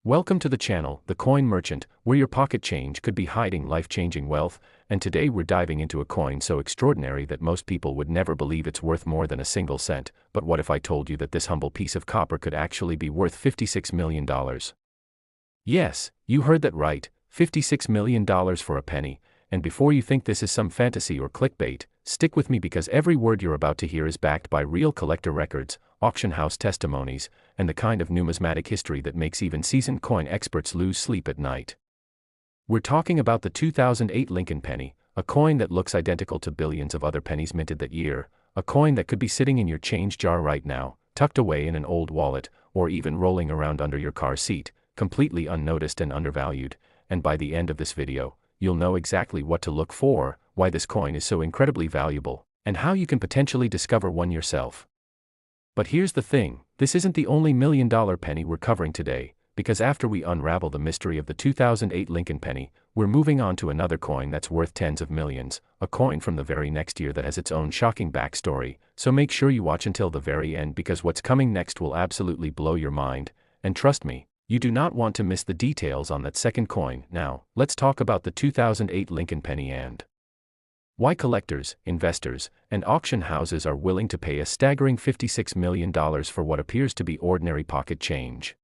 Welcome to the channel, The Coin Merchant, where your pocket change could be hiding life-changing wealth, and today we're diving into a coin so extraordinary that most people would never believe it's worth more than a single cent. But what if I told you that this humble piece of copper could actually be worth $56 million? Yes, you heard that right, $56 million for a penny. And before you think this is some fantasy or clickbait, stick with me because every word you're about to hear is backed by real collector records, auction house testimonies, and the kind of numismatic history that makes even seasoned coin experts lose sleep at night. We're talking about the 2008 Lincoln penny, a coin that looks identical to billions of other pennies minted that year, a coin that could be sitting in your change jar right now, tucked away in an old wallet, or even rolling around under your car seat, completely unnoticed and undervalued. And by the end of this video, you'll know exactly what to look for, why this coin is so incredibly valuable, and how you can potentially discover one yourself. But here's the thing, this isn't the only million-dollar penny we're covering today, because after we unravel the mystery of the 2008 Lincoln penny, we're moving on to another coin that's worth tens of millions, a coin from the very next year that has its own shocking backstory. So make sure you watch until the very end because what's coming next will absolutely blow your mind, and trust me, you do not want to miss the details on that second coin. Now, let's talk about the 2008 Lincoln penny and why collectors, investors, and auction houses are willing to pay a staggering $56 million for what appears to be ordinary pocket change.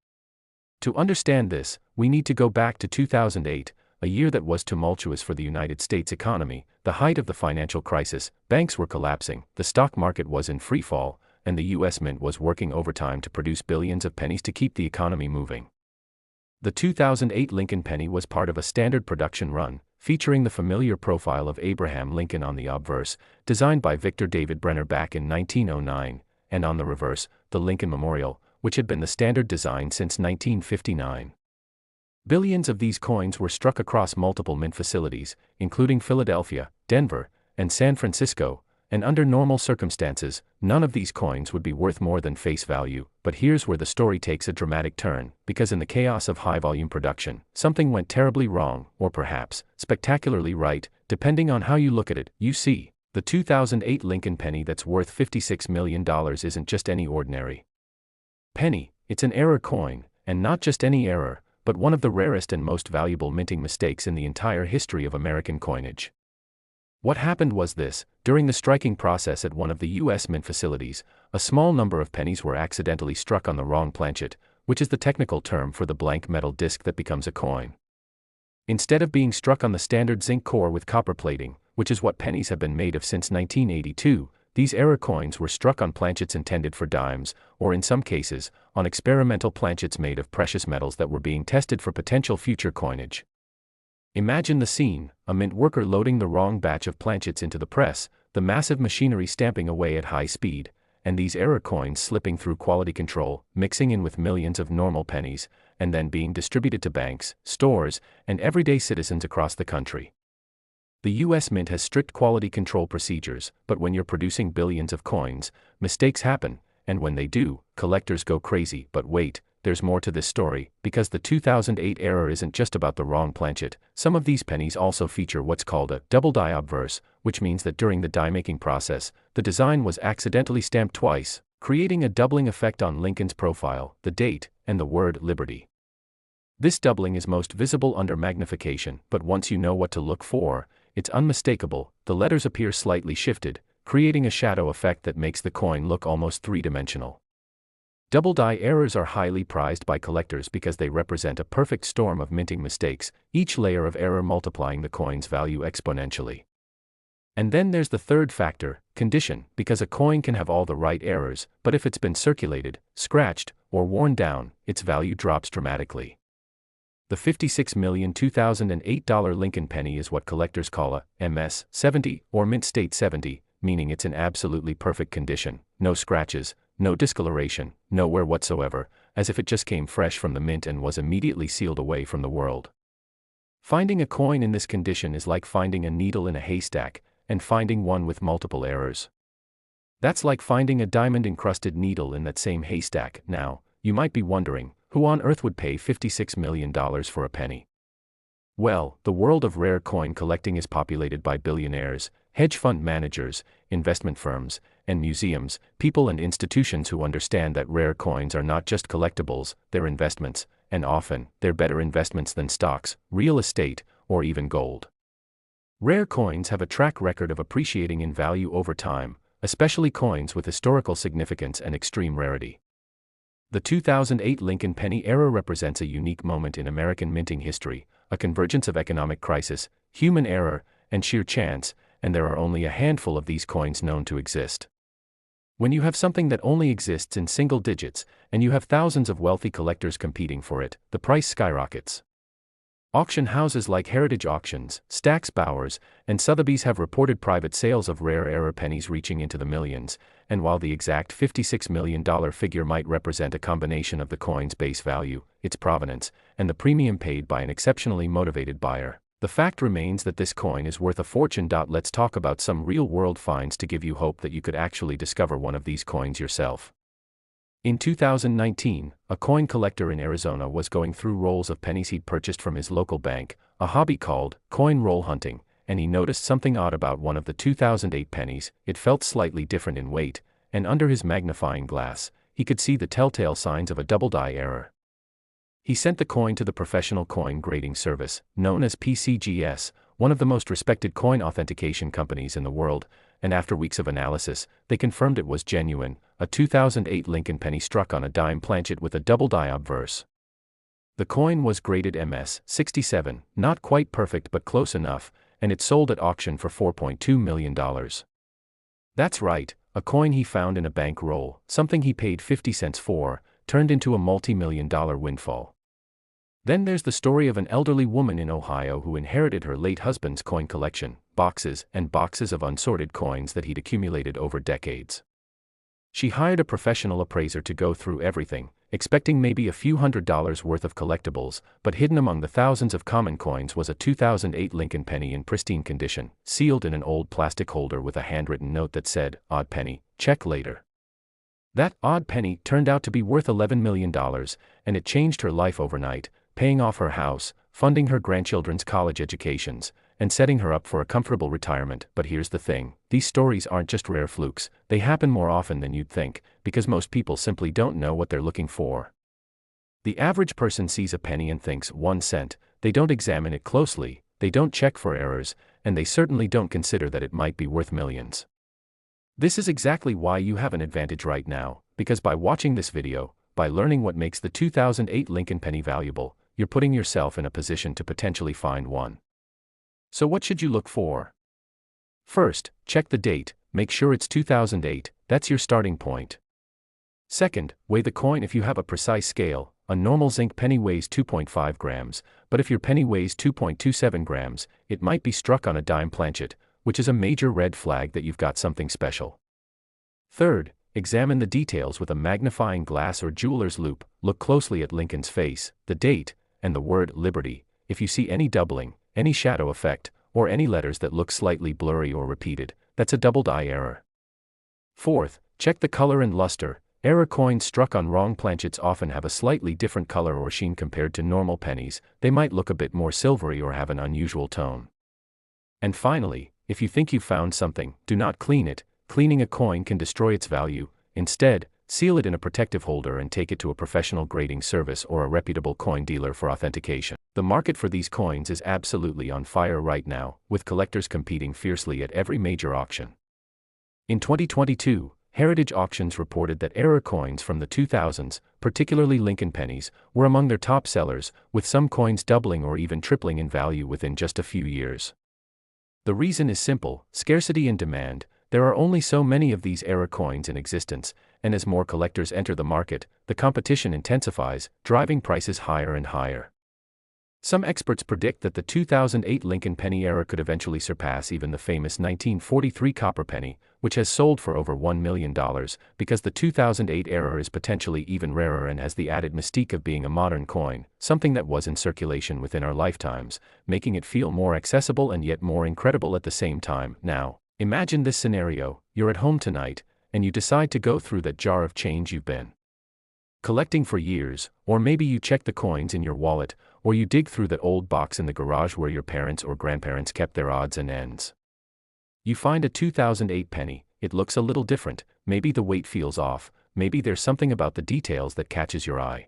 To understand this, we need to go back to 2008, a year that was tumultuous for the United States economy, the height of the financial crisis, banks were collapsing, the stock market was in free fall, and the U.S. Mint was working overtime to produce billions of pennies to keep the economy moving. The 2008 Lincoln penny was part of a standard production run, featuring the familiar profile of Abraham Lincoln on the obverse, designed by Victor David Brenner back in 1909, and on the reverse, the Lincoln Memorial, which had been the standard design since 1959. Billions of these coins were struck across multiple mint facilities, including Philadelphia, Denver, and San Francisco, and under normal circumstances, none of these coins would be worth more than face value. But here's where the story takes a dramatic turn, because in the chaos of high-volume production, something went terribly wrong, or perhaps, spectacularly right, depending on how you look at it. You see, the 2008 Lincoln penny that's worth $56 million isn't just any ordinary penny, it's an error coin, and not just any error, but one of the rarest and most valuable minting mistakes in the entire history of American coinage. What happened was this: during the striking process at one of the U.S. Mint facilities, a small number of pennies were accidentally struck on the wrong planchet, which is the technical term for the blank metal disc that becomes a coin. Instead of being struck on the standard zinc core with copper plating, which is what pennies have been made of since 1982, these error coins were struck on planchets intended for dimes, or in some cases, on experimental planchets made of precious metals that were being tested for potential future coinage. Imagine the scene: a mint worker loading the wrong batch of planchets into the press, the massive machinery stamping away at high speed, and these error coins slipping through quality control, mixing in with millions of normal pennies, and then being distributed to banks, stores, and everyday citizens across the country. The U.S. Mint has strict quality control procedures, but when you're producing billions of coins, mistakes happen, and when they do, collectors go crazy. But wait, there's more to this story, because the 2008 error isn't just about the wrong planchet. Some of these pennies also feature what's called a double die obverse, which means that during the die-making process, the design was accidentally stamped twice, creating a doubling effect on Lincoln's profile, the date, and the word liberty. This doubling is most visible under magnification, but once you know what to look for, it's unmistakable. The letters appear slightly shifted, creating a shadow effect that makes the coin look almost three-dimensional. Double die errors are highly prized by collectors because they represent a perfect storm of minting mistakes, each layer of error multiplying the coin's value exponentially. And then there's the third factor, condition, because a coin can have all the right errors, but if it's been circulated, scratched, or worn down, its value drops dramatically. The $56 million 2008 Lincoln penny is what collectors call a MS 70 or mint state 70, meaning it's in absolutely perfect condition, no scratches, no discoloration, no wear whatsoever, as if it just came fresh from the mint and was immediately sealed away from the world. Finding a coin in this condition is like finding a needle in a haystack, and finding one with multiple errors. That's like finding a diamond-encrusted needle in that same haystack. Now, you might be wondering, who on earth would pay $56 million for a penny? Well, the world of rare coin collecting is populated by billionaires, hedge fund managers, investment firms, and museums, people and institutions who understand that rare coins are not just collectibles, they're investments, and often, they're better investments than stocks, real estate, or even gold. Rare coins have a track record of appreciating in value over time, especially coins with historical significance and extreme rarity. The 2008 Lincoln penny era represents a unique moment in American minting history, a convergence of economic crisis, human error, and sheer chance, and there are only a handful of these coins known to exist. When you have something that only exists in single digits, and you have thousands of wealthy collectors competing for it, the price skyrockets. Auction houses like Heritage Auctions, Stack's Bowers, and Sotheby's have reported private sales of rare era pennies reaching into the millions, and while the exact $56 million figure might represent a combination of the coin's base value, its provenance, and the premium paid by an exceptionally motivated buyer, the fact remains that this coin is worth a fortune. Let's talk about some real-world finds to give you hope that you could actually discover one of these coins yourself. In 2019, a coin collector in Arizona was going through rolls of pennies he'd purchased from his local bank, a hobby called coin roll hunting, and he noticed something odd about one of the 2008 pennies. It felt slightly different in weight, and under his magnifying glass, he could see the telltale signs of a double die error. He sent the coin to the professional coin grading service, known as PCGS, one of the most respected coin authentication companies in the world, and after weeks of analysis, they confirmed it was genuine, a 2008 Lincoln penny struck on a dime planchet with a double die obverse. The coin was graded MS-67, not quite perfect but close enough, and it sold at auction for $4.2 million. That's right, a coin he found in a bank roll, something he paid 50 cents for, turned into a multi-million-dollar windfall. Then there's the story of an elderly woman in Ohio who inherited her late husband's coin collection, boxes and boxes of unsorted coins that he'd accumulated over decades. She hired a professional appraiser to go through everything, expecting maybe a few $100s worth of collectibles, but hidden among the thousands of common coins was a 2008 Lincoln penny in pristine condition, sealed in an old plastic holder with a handwritten note that said, "Odd penny, check later." That odd penny turned out to be worth $11 million, and it changed her life overnight, paying off her house, funding her grandchildren's college educations, and setting her up for a comfortable retirement. But here's the thing, these stories aren't just rare flukes, they happen more often than you'd think, because most people simply don't know what they're looking for. The average person sees a penny and thinks 1 cent, they don't examine it closely, they don't check for errors, and they certainly don't consider that it might be worth millions. This is exactly why you have an advantage right now, because by watching this video, by learning what makes the 2008 Lincoln penny valuable, you're putting yourself in a position to potentially find one. So what should you look for? First, check the date, make sure it's 2008, that's your starting point. Second, weigh the coin if you have a precise scale. A normal zinc penny weighs 2.5 grams, but if your penny weighs 2.27 grams, it might be struck on a dime planchet, which is a major red flag that you've got something special. Third, examine the details with a magnifying glass or jeweler's loupe. Look closely at Lincoln's face, the date, and the word Liberty. If you see any doubling, any shadow effect, or any letters that look slightly blurry or repeated, that's a double die error. Fourth, check the color and luster. Error coins struck on wrong planchets often have a slightly different color or sheen compared to normal pennies. They might look a bit more silvery or have an unusual tone. And finally, if you think you've found something, do not clean it. Cleaning a coin can destroy its value. Instead, seal it in a protective holder and take it to a professional grading service or a reputable coin dealer for authentication. The market for these coins is absolutely on fire right now, with collectors competing fiercely at every major auction. In 2022, Heritage Auctions reported that error coins from the 2000s, particularly Lincoln pennies, were among their top sellers, with some coins doubling or even tripling in value within just a few years. The reason is simple: scarcity and demand. There are only so many of these error coins in existence, and as more collectors enter the market, the competition intensifies, driving prices higher and higher. Some experts predict that the 2008 Lincoln penny era could eventually surpass even the famous 1943 copper penny, which has sold for over $1 million, because the 2008 era is potentially even rarer and has the added mystique of being a modern coin, something that was in circulation within our lifetimes, making it feel more accessible and yet more incredible at the same time. Now, imagine this scenario: you're at home tonight, and you decide to go through that jar of change you've been collecting for years, or maybe you check the coins in your wallet, or you dig through that old box in the garage where your parents or grandparents kept their odds and ends. You find a 2008 penny. It looks a little different, maybe the weight feels off, maybe there's something about the details that catches your eye.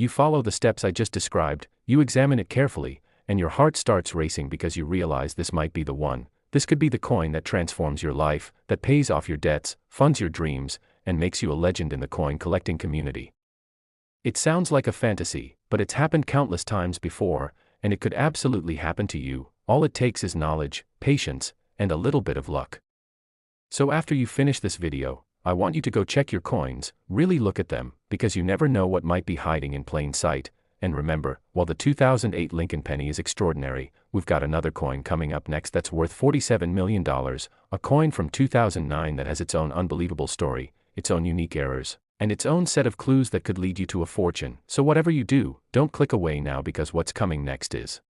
You follow the steps I just described, you examine it carefully, and your heart starts racing because you realize this might be the one. This could be the coin that transforms your life, that pays off your debts, funds your dreams, and makes you a legend in the coin collecting community. It sounds like a fantasy, but it's happened countless times before, and it could absolutely happen to you. All it takes is knowledge, patience, and a little bit of luck. So after you finish this video, I want you to go check your coins, really look at them, because you never know what might be hiding in plain sight. And remember, while the 2008 Lincoln penny is extraordinary, we've got another coin coming up next that's worth $47 million, a coin from 2009 that has its own unbelievable story, its own unique errors, and its own set of clues that could lead you to a fortune. So whatever you do, don't click away now, because what's coming next is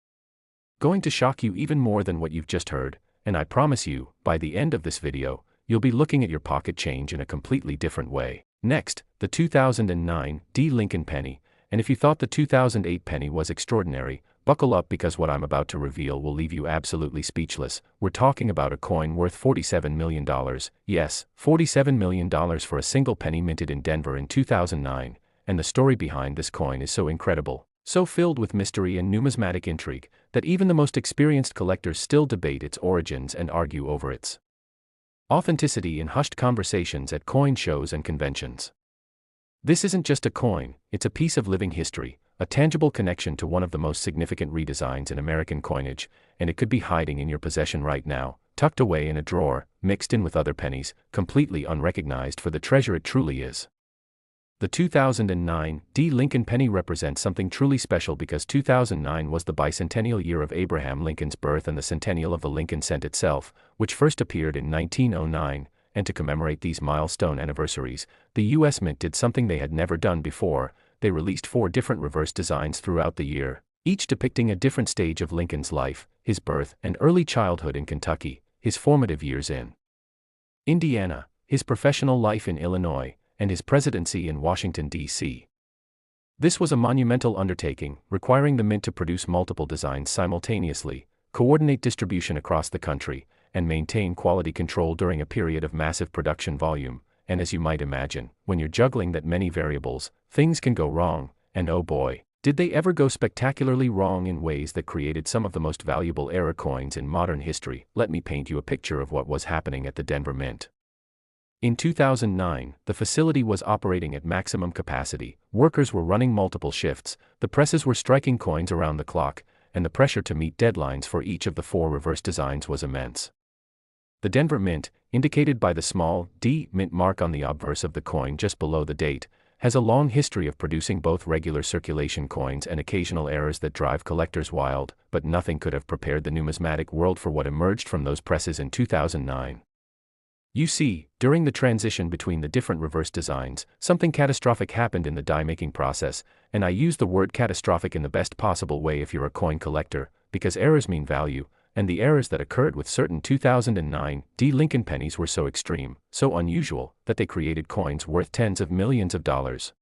going to shock you even more than what you've just heard, and I promise you, by the end of this video, you'll be looking at your pocket change in a completely different way. Next, the 2009 Lincoln penny, and if you thought the 2008 penny was extraordinary, buckle up, because what I'm about to reveal will leave you absolutely speechless. We're talking about a coin worth $47 million, yes, $47 million for a single penny minted in Denver in 2009, and the story behind this coin is so incredible, so filled with mystery and numismatic intrigue, that even the most experienced collectors still debate its origins and argue over its authenticity in hushed conversations at coin shows and conventions. This isn't just a coin, it's a piece of living history, a tangible connection to one of the most significant redesigns in American coinage, and it could be hiding in your possession right now, tucked away in a drawer, mixed in with other pennies, completely unrecognized for the treasure it truly is. The 2009 Lincoln penny represents something truly special because 2009 was the bicentennial year of Abraham Lincoln's birth and the centennial of the Lincoln cent itself, which first appeared in 1909, and to commemorate these milestone anniversaries, the U.S. Mint did something they had never done before. They released 4 different reverse designs throughout the year, each depicting a different stage of Lincoln's life, his birth and early childhood in Kentucky, his formative years in Indiana, his professional life in Illinois, and his presidency in Washington, D.C. This was a monumental undertaking, requiring the Mint to produce multiple designs simultaneously, coordinate distribution across the country, and maintain quality control during a period of massive production volume. And as you might imagine, when you're juggling that many variables, things can go wrong, and oh boy, did they ever go spectacularly wrong in ways that created some of the most valuable era coins in modern history. Let me paint you a picture of what was happening at the Denver Mint. In 2009, the facility was operating at maximum capacity, workers were running multiple shifts, the presses were striking coins around the clock, and the pressure to meet deadlines for each of the 4 reverse designs was immense. The Denver Mint, indicated by the small D Mint mark on the obverse of the coin just below the date, has a long history of producing both regular circulation coins and occasional errors that drive collectors wild, but nothing could have prepared the numismatic world for what emerged from those presses in 2009. You see, during the transition between the different reverse designs, something catastrophic happened in the die-making process, and I use the word catastrophic in the best possible way if you're a coin collector, because errors mean value, and the errors that occurred with certain 2009 Lincoln pennies were so extreme, so unusual, that they created coins worth tens of millions of dollars.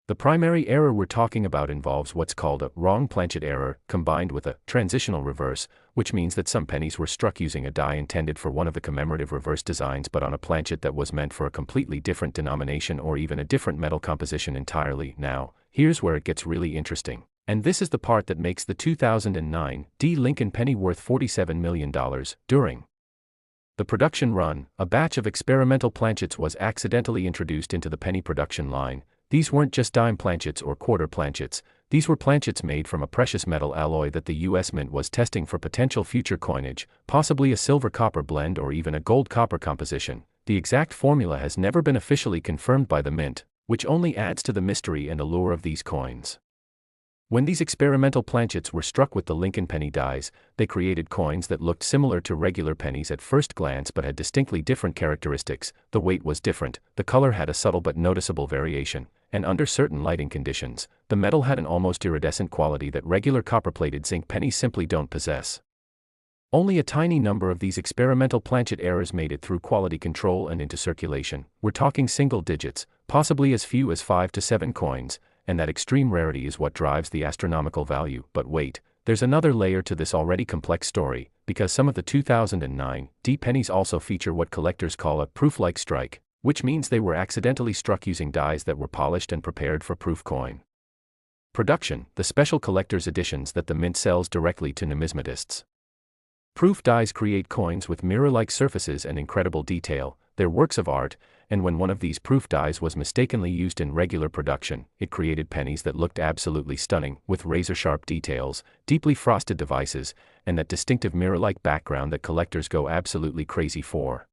The primary error we're talking about involves what's called a wrong planchet error, combined with a transitional reverse, which means that some pennies were struck using a die intended for one of the commemorative reverse designs but on a planchet that was meant for a completely different denomination or even a different metal composition entirely. Now, here's where it gets really interesting. And this is the part that makes the 2009 Lincoln penny worth $47 million. During the production run, a batch of experimental planchets was accidentally introduced into the penny production line. These weren't just dime planchets or quarter planchets, these were planchets made from a precious metal alloy that the U.S. Mint was testing for potential future coinage, possibly a silver-copper blend or even a gold-copper composition. The exact formula has never been officially confirmed by the Mint, which only adds to the mystery and allure of these coins. When these experimental planchets were struck with the Lincoln penny dies, they created coins that looked similar to regular pennies at first glance but had distinctly different characteristics. The weight was different, the color had a subtle but noticeable variation, and under certain lighting conditions, the metal had an almost iridescent quality that regular copper-plated zinc pennies simply don't possess. Only a tiny number of these experimental planchet errors made it through quality control and into circulation. We're talking single digits, possibly as few as 5 to 7 coins, and that extreme rarity is what drives the astronomical value. But wait, there's another layer to this already complex story, because some of the 2009 pennies also feature what collectors call a proof-like strike, which means they were accidentally struck using dies that were polished and prepared for proof coin. Production, the special collector's editions that the mint sells directly to numismatists. Proof dies create coins with mirror-like surfaces and incredible detail. They're works of art, and when one of these proof dies was mistakenly used in regular production, it created pennies that looked absolutely stunning, with razor-sharp details, deeply frosted devices, and that distinctive mirror-like background that collectors go absolutely crazy for.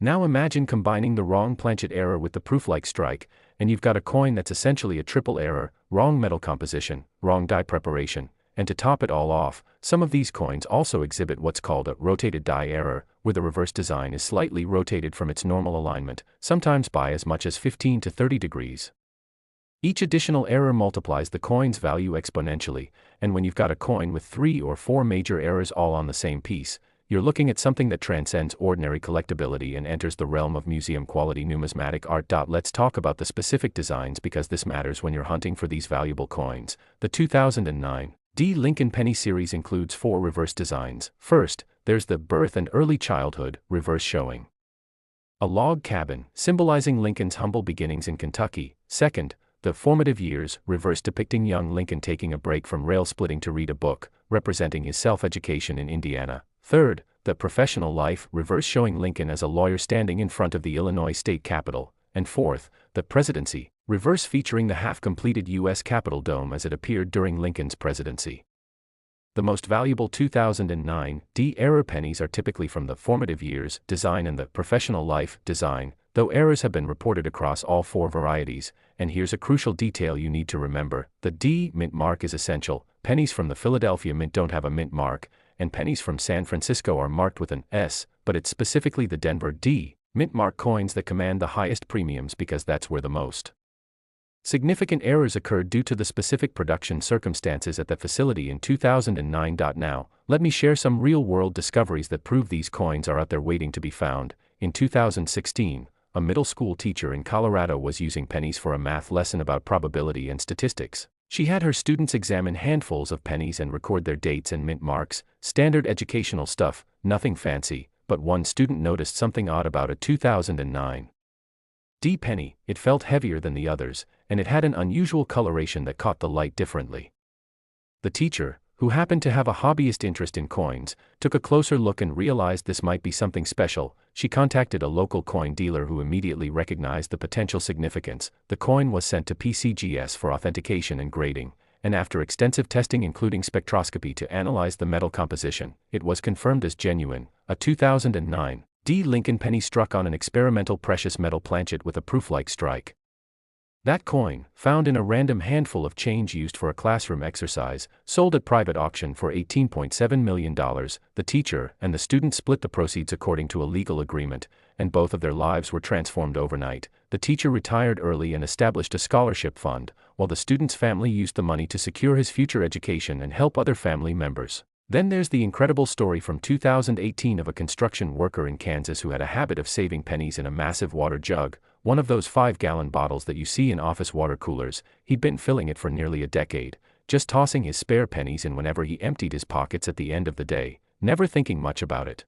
Now imagine combining the wrong planchet error with the proof-like strike, and you've got a coin that's essentially a triple error: wrong metal composition, wrong die preparation, and to top it all off, some of these coins also exhibit what's called a rotated die error, where the reverse design is slightly rotated from its normal alignment, sometimes by as much as 15 to 30 degrees. Each additional error multiplies the coin's value exponentially, and when you've got a coin with 3 or 4 major errors all on the same piece, you're looking at something that transcends ordinary collectability and enters the realm of museum-quality numismatic art. Let's talk about the specific designs because this matters when you're hunting for these valuable coins. The 2009 D. Lincoln Penny series includes 4 reverse designs. First, there's the birth and early childhood reverse showing a log cabin, symbolizing Lincoln's humble beginnings in Kentucky. Second, the formative years reverse depicting young Lincoln taking a break from rail splitting to read a book, representing his self-education in Indiana. Third, the professional life reverse showing Lincoln as a lawyer standing in front of the Illinois state capitol. And fourth, the presidency reverse featuring the half-completed U.S. Capitol dome as it appeared during Lincoln's presidency. The most valuable 2009 D error pennies are typically from the formative years design and the professional life design, though errors have been reported across all 4 varieties. And here's a crucial detail you need to remember: the D mint mark is essential. Pennies from the Philadelphia Mint don't have a mint mark, and pennies from San Francisco are marked with an S, but it's specifically the Denver D mint mark coins that command the highest premiums because that's where the most significant errors occurred due to the specific production circumstances at the facility in 2009. Now, let me share some real-world discoveries that prove these coins are out there waiting to be found. In 2016, a middle school teacher in Colorado was using pennies for a math lesson about probability and statistics. She had her students examine handfuls of pennies and record their dates and mint marks, standard educational stuff, nothing fancy, but one student noticed something odd about a 2009 D penny. It felt heavier than the others, and it had an unusual coloration that caught the light differently. The teacher, who happened to have a hobbyist interest in coins, took a closer look and realized this might be something special. She contacted a local coin dealer who immediately recognized the potential significance. The coin was sent to PCGS for authentication and grading, and after extensive testing including spectroscopy to analyze the metal composition, it was confirmed as genuine. A 2009 D Lincoln penny struck on an experimental precious metal planchet with a proof-like strike. That coin, found in a random handful of change used for a classroom exercise, sold at private auction for $18.7 million. The teacher and the student split the proceeds according to a legal agreement, and both of their lives were transformed overnight. The teacher retired early and established a scholarship fund, while the student's family used the money to secure his future education and help other family members. Then there's the incredible story from 2018 of a construction worker in Kansas who had a habit of saving pennies in a massive water jug, one of those 5-gallon bottles that you see in office water coolers. He'd been filling it for nearly a decade, just tossing his spare pennies in whenever he emptied his pockets at the end of the day, never thinking much about it.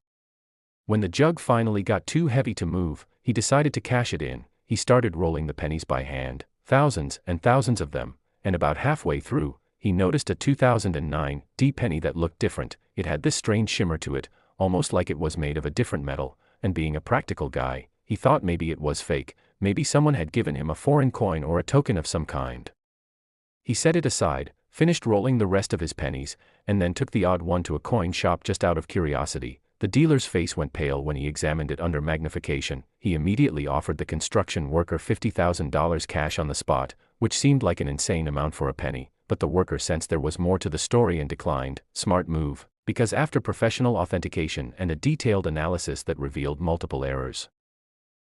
When the jug finally got too heavy to move, he decided to cash it in. He started rolling the pennies by hand, thousands and thousands of them, and about halfway through, he noticed a 2009 D penny that looked different. It had this strange shimmer to it, almost like it was made of a different metal, and being a practical guy, he thought maybe it was fake, maybe someone had given him a foreign coin or a token of some kind. He set it aside, finished rolling the rest of his pennies, and then took the odd one to a coin shop just out of curiosity. The dealer's face went pale when he examined it under magnification. He immediately offered the construction worker $50,000 cash on the spot, which seemed like an insane amount for a penny, but the worker sensed there was more to the story and declined. Smart move, because after professional authentication and a detailed analysis that revealed multiple errors,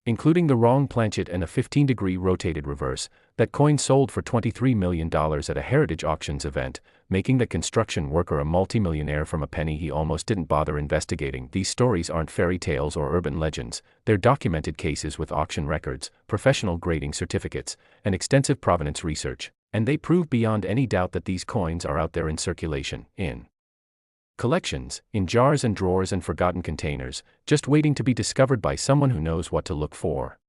including the wrong planchet and a 15-degree rotated reverse, that coin sold for $23 million at a Heritage Auctions event, making the construction worker a multimillionaire from a penny he almost didn't bother investigating. These stories aren't fairy tales or urban legends, they're documented cases with auction records, professional grading certificates, and extensive provenance research, and they prove beyond any doubt that these coins are out there in circulation, in collections, in jars and drawers and forgotten containers, just waiting to be discovered by someone who knows what to look for.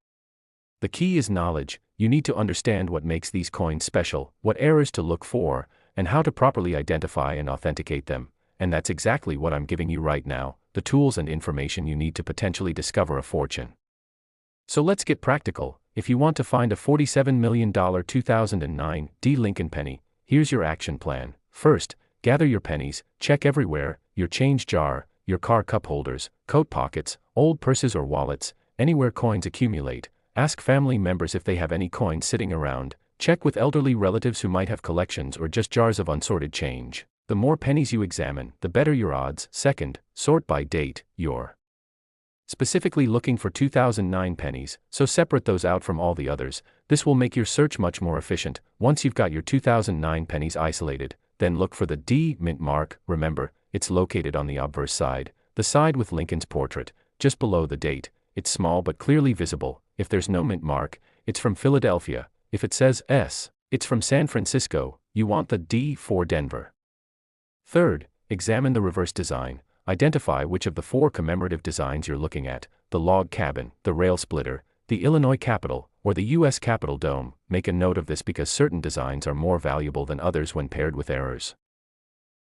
The key is knowledge. You need to understand what makes these coins special, what errors to look for, and how to properly identify and authenticate them. And that's exactly what I'm giving you right now, the tools and information you need to potentially discover a fortune. So let's get practical. If you want to find a $47 million 2009 D Lincoln penny, here's your action plan. First, gather your pennies, check everywhere, your change jar, your car cup holders, coat pockets, old purses or wallets, anywhere coins accumulate. Ask family members if they have any coins sitting around. Check with elderly relatives who might have collections or just jars of unsorted change. The more pennies you examine, the better your odds. Second, sort by date. You're specifically looking for 2009 pennies, so separate those out from all the others. This will make your search much more efficient. Once you've got your 2009 pennies isolated, then look for the D mint mark. Remember, it's located on the obverse side, the side with Lincoln's portrait, just below the date. It's small but clearly visible. If there's no mint mark, it's from Philadelphia. If it says S, it's from San Francisco. You want the D for Denver. Third, examine the reverse design. Identify which of the 4 commemorative designs you're looking at: the log cabin, the rail splitter, the Illinois Capitol, or the U.S. Capitol dome. Make a note of this because certain designs are more valuable than others when paired with errors.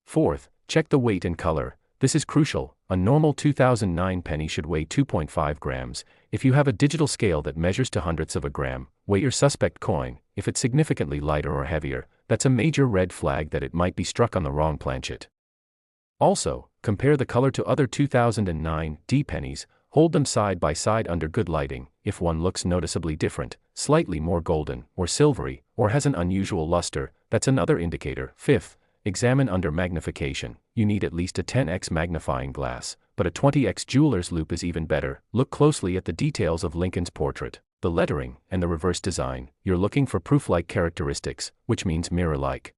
Fourth, check the weight and color. This is crucial. A normal 2009 penny should weigh 2.5 grams. If you have a digital scale that measures to hundredths of a gram, weigh your suspect coin. If it's significantly lighter or heavier, that's a major red flag that it might be struck on the wrong planchet. Also, compare the color to other 2009 D pennies. Hold them side by side under good lighting. If one looks noticeably different, slightly more golden, or silvery, or has an unusual luster, that's another indicator. Fifth, examine under magnification. You need at least a 10x magnifying glass, but a 20x jeweler's loupe is even better. Look closely at the details of Lincoln's portrait, the lettering, and the reverse design. You're looking for proof-like characteristics, which means mirror-like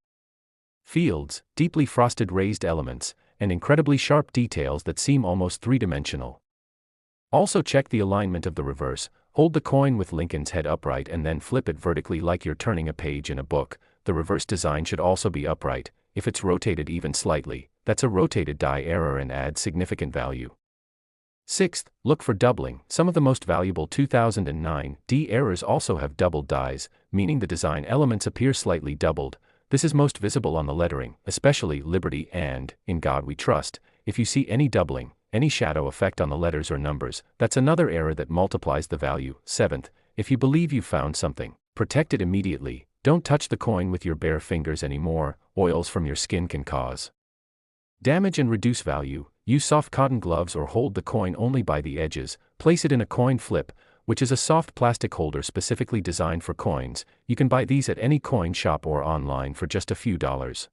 fields, deeply frosted raised elements, and incredibly sharp details that seem almost three-dimensional. Also check the alignment of the reverse. Hold the coin with Lincoln's head upright and then flip it vertically like you're turning a page in a book. The reverse design should also be upright. If it's rotated even slightly, that's a rotated die error and adds significant value. Sixth, look for doubling. Some of the most valuable 2009 D errors also have doubled dies, meaning the design elements appear slightly doubled. This is most visible on the lettering, especially Liberty and In God We Trust. If you see any doubling, any shadow effect on the letters or numbers, that's another error that multiplies the value. Seventh, if you believe you've found something, protect it immediately. Don't touch the coin with your bare fingers anymore. Oils from your skin can cause damage and reduce value. Use soft cotton gloves or hold the coin only by the edges. Place it in a coin flip, which is a soft plastic holder specifically designed for coins. You can buy these at any coin shop or online for just a few dollars.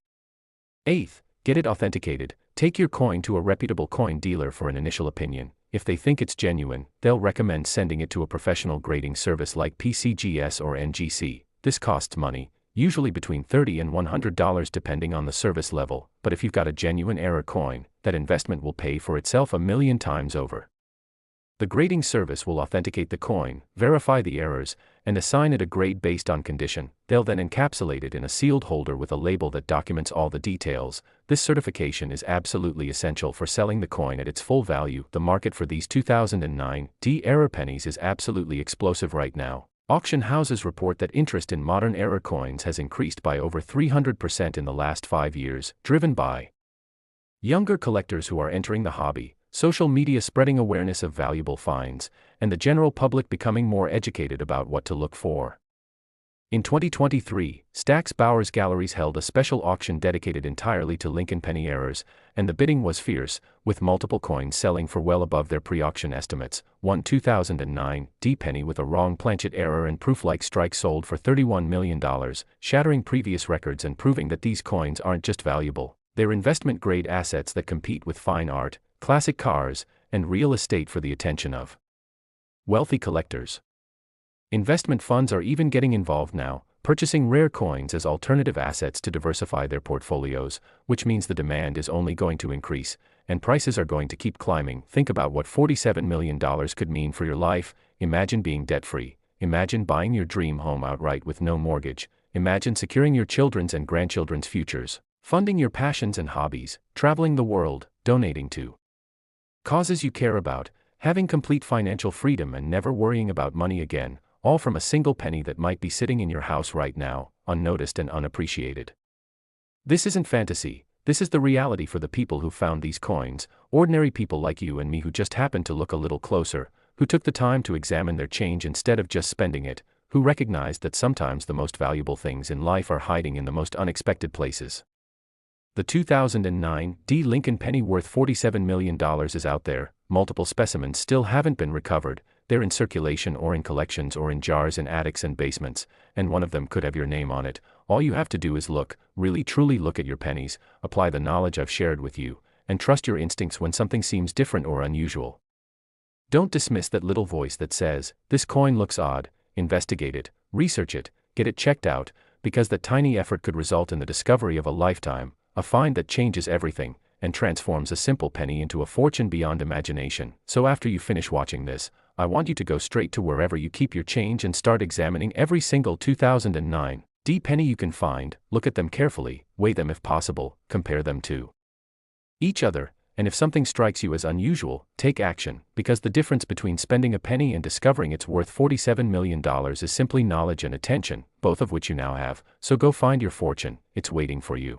Eighth, get it authenticated. Take your coin to a reputable coin dealer for an initial opinion. If they think it's genuine, they'll recommend sending it to a professional grading service like PCGS or NGC. This costs money, usually between $30 and $100 depending on the service level, but if you've got a genuine error coin, that investment will pay for itself 1,000,000 times over. The grading service will authenticate the coin, verify the errors, and assign it a grade based on condition. They'll then encapsulate it in a sealed holder with a label that documents all the details. This certification is absolutely essential for selling the coin at its full value. The market for these 2009 D error pennies is absolutely explosive right now. Auction houses report that interest in modern error coins has increased by over 300% in the last 5 years, driven by younger collectors who are entering the hobby, social media spreading awareness of valuable finds, and the general public becoming more educated about what to look for. In 2023, Stack's Bowers Galleries held a special auction dedicated entirely to Lincoln penny errors, and the bidding was fierce, with multiple coins selling for well above their pre-auction estimates. One 2009 D penny with a wrong planchet error and proof-like strike sold for $31 million, shattering previous records and proving that these coins aren't just valuable, they're investment-grade assets that compete with fine art, classic cars, and real estate for the attention of wealthy collectors. Investment funds are even getting involved now, purchasing rare coins as alternative assets to diversify their portfolios, which means the demand is only going to increase, and prices are going to keep climbing. Think about what $47 million could mean for your life. Imagine being debt-free. Imagine buying your dream home outright with no mortgage. Imagine securing your children's and grandchildren's futures, funding your passions and hobbies, traveling the world, donating to causes you care about, having complete financial freedom and never worrying about money again. all from a single penny that might be sitting in your house right now, unnoticed and unappreciated. This isn't fantasy, this is the reality for the people who found these coins, ordinary people like you and me who just happened to look a little closer, who took the time to examine their change instead of just spending it, who recognized that sometimes the most valuable things in life are hiding in the most unexpected places. The 2009 D. Lincoln penny worth $47 million is out there. Multiple specimens still haven't been recovered. They're in circulation or in collections or in jars in attics and basements, and one of them could have your name on it. All you have to do is look, really truly look at your pennies, apply the knowledge I've shared with you, and trust your instincts when something seems different or unusual. Don't dismiss that little voice that says, "This coin looks odd." Investigate it, research it, get it checked out, because that tiny effort could result in the discovery of a lifetime, a find that changes everything, and transforms a simple penny into a fortune beyond imagination. So after you finish watching this, I want you to go straight to wherever you keep your change and start examining every single 2009 D penny you can find, look at them carefully, weigh them if possible, compare them to each other, and if something strikes you as unusual, take action, because the difference between spending a penny and discovering it's worth $47 million is simply knowledge and attention, both of which you now have. So go find your fortune, it's waiting for you.